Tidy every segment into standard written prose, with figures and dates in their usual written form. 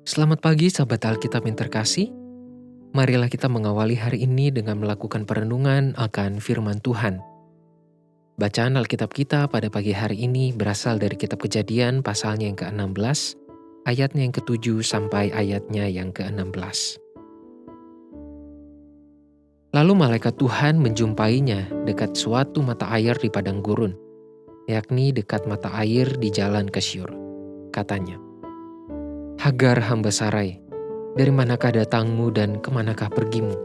Selamat pagi sahabat Alkitab yang terkasih. Marilah kita mengawali hari ini dengan melakukan perenungan akan firman Tuhan. Bacaan Alkitab kita pada pagi hari ini berasal dari kitab Kejadian pasalnya yang ke-16, ayatnya yang ke-7 sampai ayatnya yang ke-16. Lalu malaikat Tuhan menjumpainya dekat suatu mata air di padang gurun, yakni dekat mata air di jalan ke Syur. Katanya, "Hagar hamba Sarai, dari manakah datangmu dan kemanakah pergimu?"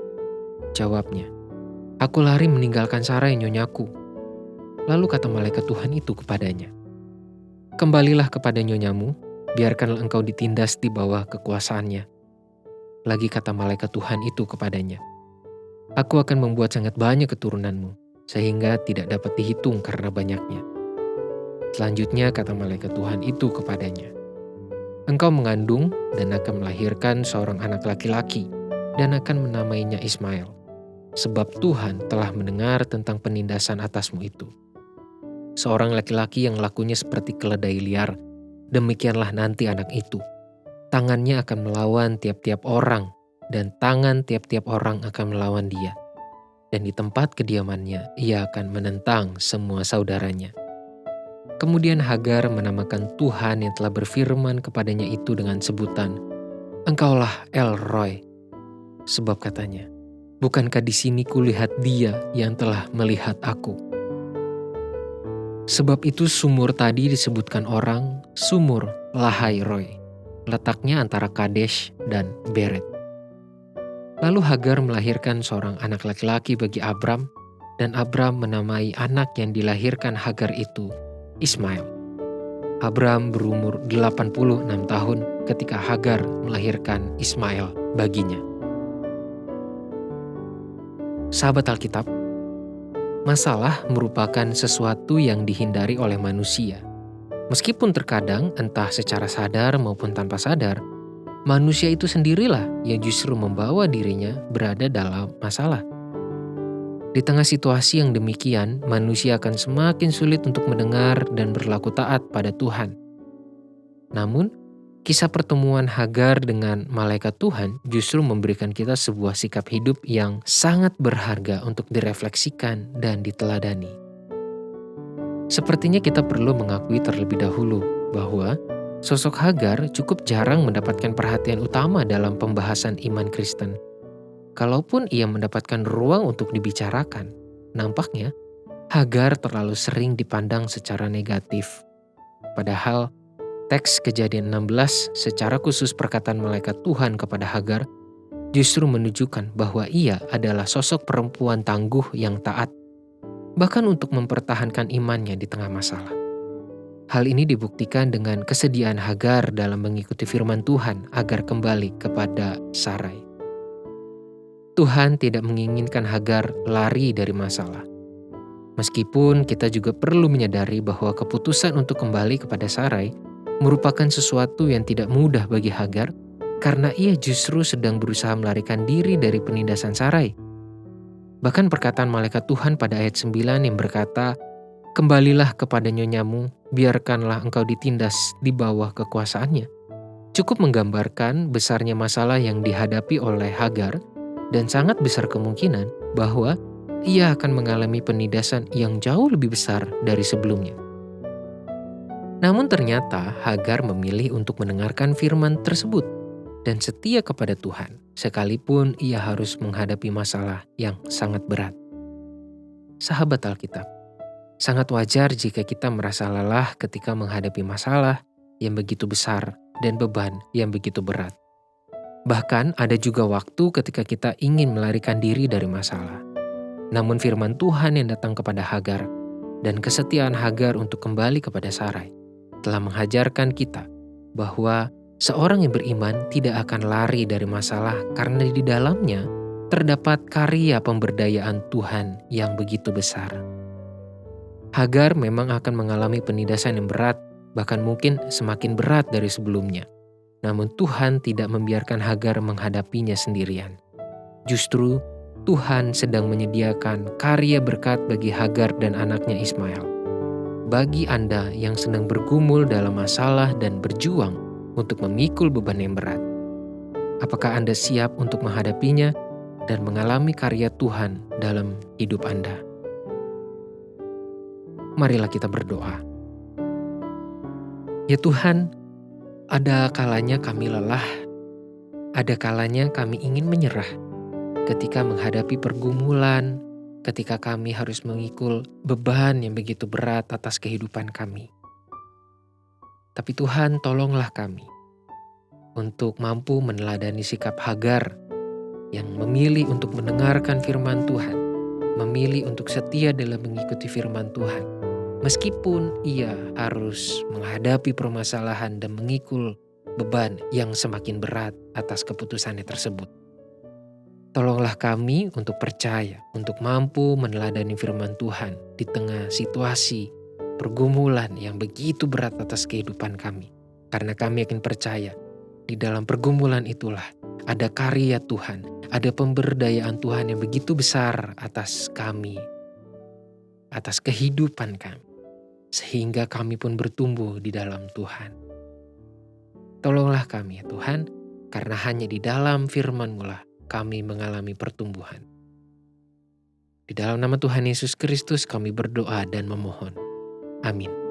Jawabnya, "Aku lari meninggalkan Sarai nyonyaku." Lalu kata malaikat Tuhan itu kepadanya, "Kembalilah kepada nyonyamu, biarkanlah engkau ditindas di bawah kekuasaannya." Lagi kata malaikat Tuhan itu kepadanya, "Aku akan membuat sangat banyak keturunanmu, sehingga tidak dapat dihitung karena banyaknya." Selanjutnya kata malaikat Tuhan itu kepadanya, "Engkau mengandung dan akan melahirkan seorang anak laki-laki, dan akan menamainya Ismail. Sebab Tuhan telah mendengar tentang penindasan atasmu itu. Seorang laki-laki yang lakunya seperti keledai liar, demikianlah nanti anak itu. Tangannya akan melawan tiap-tiap orang, dan tangan tiap-tiap orang akan melawan dia. Dan di tempat kediamannya, ia akan menentang semua saudaranya." Kemudian Hagar menamakan Tuhan yang telah berfirman kepadanya itu dengan sebutan, "Engkaulah El Roy." Sebab katanya, "Bukankah di sini kulihat Dia yang telah melihat aku?" Sebab itu sumur tadi disebutkan orang Sumur Lahai Roy, letaknya antara Kadesh dan Beret. Lalu Hagar melahirkan seorang anak laki-laki bagi Abram, dan Abram menamai anak yang dilahirkan Hagar itu Ismail. Abram berumur 86 tahun ketika Hagar melahirkan Ismail baginya. Sahabat Alkitab, masalah merupakan sesuatu yang dihindari oleh manusia. Meskipun terkadang entah secara sadar maupun tanpa sadar, manusia itu sendirilah yang justru membawa dirinya berada dalam masalah. Di tengah situasi yang demikian, manusia akan semakin sulit untuk mendengar dan berlaku taat pada Tuhan. Namun, kisah pertemuan Hagar dengan malaikat Tuhan justru memberikan kita sebuah sikap hidup yang sangat berharga untuk direfleksikan dan diteladani. Sepertinya kita perlu mengakui terlebih dahulu bahwa sosok Hagar cukup jarang mendapatkan perhatian utama dalam pembahasan iman Kristen. Kalaupun ia mendapatkan ruang untuk dibicarakan, nampaknya Hagar terlalu sering dipandang secara negatif. Padahal teks Kejadian 16 secara khusus perkataan malaikat Tuhan kepada Hagar justru menunjukkan bahwa ia adalah sosok perempuan tangguh yang taat, bahkan untuk mempertahankan imannya di tengah masalah. Hal ini dibuktikan dengan kesediaan Hagar dalam mengikuti firman Tuhan agar kembali kepada Sarai. Tuhan tidak menginginkan Hagar lari dari masalah. Meskipun kita juga perlu menyadari bahwa keputusan untuk kembali kepada Sarai merupakan sesuatu yang tidak mudah bagi Hagar karena ia justru sedang berusaha melarikan diri dari penindasan Sarai. Bahkan perkataan malaikat Tuhan pada ayat 9 yang berkata, "Kembalilah kepada nyonyamu, biarkanlah engkau ditindas di bawah kekuasaannya," cukup menggambarkan besarnya masalah yang dihadapi oleh Hagar dan sangat besar kemungkinan bahwa ia akan mengalami penindasan yang jauh lebih besar dari sebelumnya. Namun ternyata Hagar memilih untuk mendengarkan firman tersebut dan setia kepada Tuhan, sekalipun ia harus menghadapi masalah yang sangat berat. Sahabat Alkitab, sangat wajar jika kita merasa lelah ketika menghadapi masalah yang begitu besar dan beban yang begitu berat. Bahkan ada juga waktu ketika kita ingin melarikan diri dari masalah. Namun firman Tuhan yang datang kepada Hagar dan kesetiaan Hagar untuk kembali kepada Sarai telah mengajarkan kita bahwa seorang yang beriman tidak akan lari dari masalah karena di dalamnya terdapat karya pemberdayaan Tuhan yang begitu besar. Hagar memang akan mengalami penindasan yang berat, bahkan mungkin semakin berat dari sebelumnya. Namun Tuhan tidak membiarkan Hagar menghadapinya sendirian. Justru Tuhan sedang menyediakan karya berkat bagi Hagar dan anaknya Ismail. Bagi Anda yang sedang bergumul dalam masalah dan berjuang untuk memikul beban yang berat, Apakah Anda siap untuk menghadapinya dan mengalami karya Tuhan dalam hidup Anda? Marilah kita berdoa. Ya Tuhan, ada kalanya kami lelah, ada kalanya kami ingin menyerah ketika menghadapi pergumulan, ketika kami harus mengikul beban yang begitu berat atas kehidupan kami. Tapi Tuhan, tolonglah kami untuk mampu meneladani sikap Hagar yang memilih untuk mendengarkan firman Tuhan, memilih untuk setia dalam mengikuti firman Tuhan. Meskipun ia harus menghadapi permasalahan dan mengikul beban yang semakin berat atas keputusannya tersebut. Tolonglah kami untuk percaya, untuk mampu meneladani firman Tuhan di tengah situasi pergumulan yang begitu berat atas kehidupan kami. Karena kami yakin percaya, di dalam pergumulan itulah ada karya Tuhan, ada pemberdayaan Tuhan yang begitu besar atas kami, atas kehidupan kami. Sehingga kami pun bertumbuh di dalam Tuhan. Tolonglah kami ya Tuhan, karena hanya di dalam firman-Mu lah kami mengalami pertumbuhan. Di dalam nama Tuhan Yesus Kristus kami berdoa dan memohon. Amin.